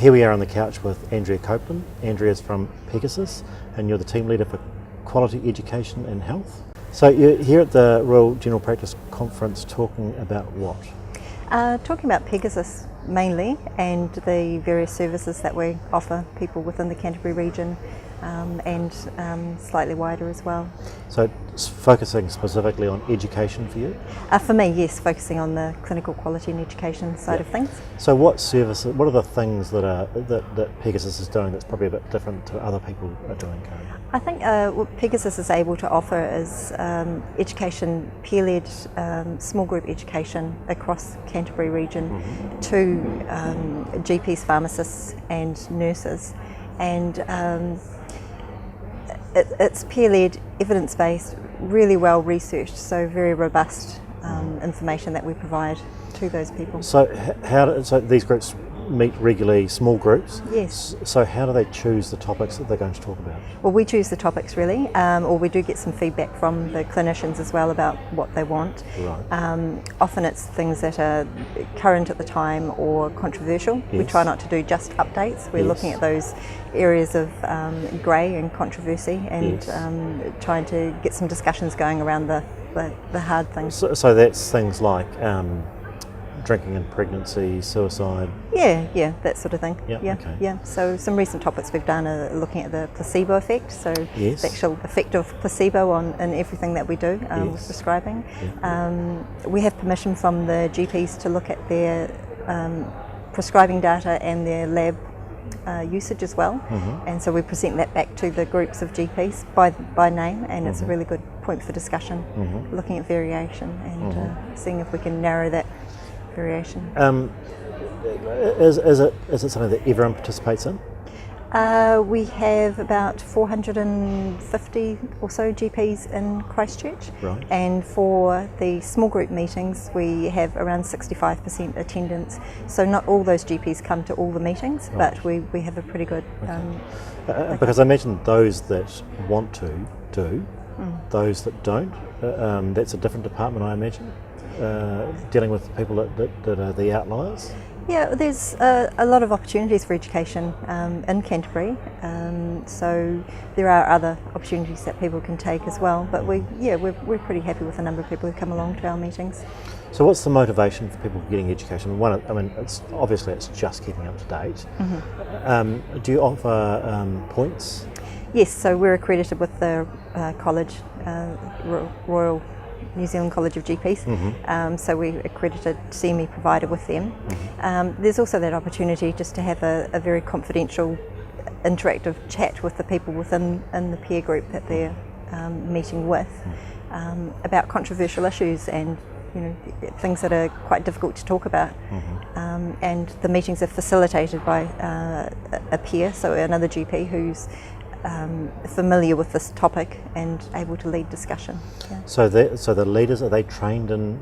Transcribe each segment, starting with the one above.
Here we are on the couch with Andrea Copeland. Andrea's from Pegasus, and you're the team leader for quality education and health. So you're here at the Royal General Practice Conference talking about what? Talking about Pegasus mainly, and the various services that we offer people within the Canterbury region, and slightly wider as well. So it's focusing specifically on education for you? For me, yes, focusing on the clinical quality and education side of things. So what services, what are the things that Pegasus is doing that's probably a bit different to other people are doing currently? I think what Pegasus is able to offer is education, peer-led small group education across Canterbury region to GPs, pharmacists and nurses, and it's peer-led, evidence-based, really well researched, so very robust information that we provide to those people. So so these groups meet regularly, small groups? Yes. So how do they choose the topics that they're going to talk about? Well, we choose the topics really, or we do get some feedback from the clinicians as well about what they want. Right. Often it's things that are current at the time or controversial. Yes. We try not to do just updates. We're looking at those areas of grey and controversy, and trying to get some discussions going around the hard things. So that's things like drinking and pregnancy, suicide. Yeah, that sort of thing. Okay. So some recent topics we've done are looking at the placebo effect, so Yes. the actual effect of placebo in everything that we do with prescribing. We have permission from the GPs to look at their prescribing data and their lab usage as well, and so we present that back to the groups of GPs by name, and it's a really good point for discussion, looking at variation and seeing if we can narrow that variation. Is it something that everyone participates in? We have about 450 or so GPs in Christchurch, Right. and for the small group meetings we have around 65% attendance, so not all those GPs come to all the meetings, but we have a pretty good Because I imagine those that want to do, those that don't, that's a different department, I imagine, dealing with people that are the outliers. Yeah, there's a lot of opportunities for education in Canterbury, so there are other opportunities that people can take as well, but we're pretty happy with the number of people who come along to our meetings. So what's the motivation for people getting education? It's obviously it's just keeping up to date. Do you offer points? Yes, so we're accredited with the college, Royal New Zealand College of GPs, so we're accredited CME provider with them. There's also that opportunity just to have a very confidential, interactive chat with the people within the peer group that they're meeting with, about controversial issues and things that are quite difficult to talk about. And the meetings are facilitated by a peer, so another GP who's familiar with this topic and able to lead discussion. So the leaders, are they trained in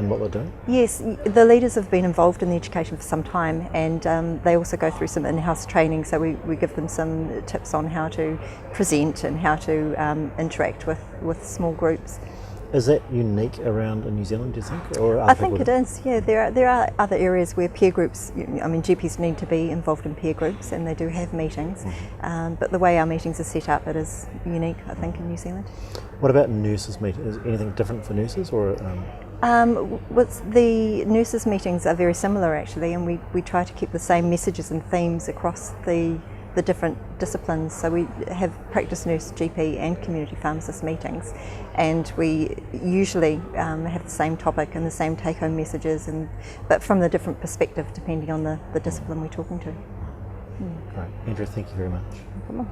what they're doing? Yes, the leaders have been involved in the education for some time, and they also go through some in-house training, so we give them some tips on how to present and how to interact with small groups. Is that unique around in New Zealand, do you think? Or I think it is, yeah. There are other areas where peer groups, GPs need to be involved in peer groups, and they do have meetings, but the way our meetings are set up, it is unique, I think, in New Zealand. What about nurses' meetings? Is anything different for nurses, or? The nurses' meetings are very similar actually, and we try to keep the same messages and themes across the different disciplines. So we have practice nurse, GP and community pharmacist meetings, and we usually have the same topic and the same take-home messages, but from the different perspective depending on the discipline we're talking to. Great. Andrea, thank you very much. No problem.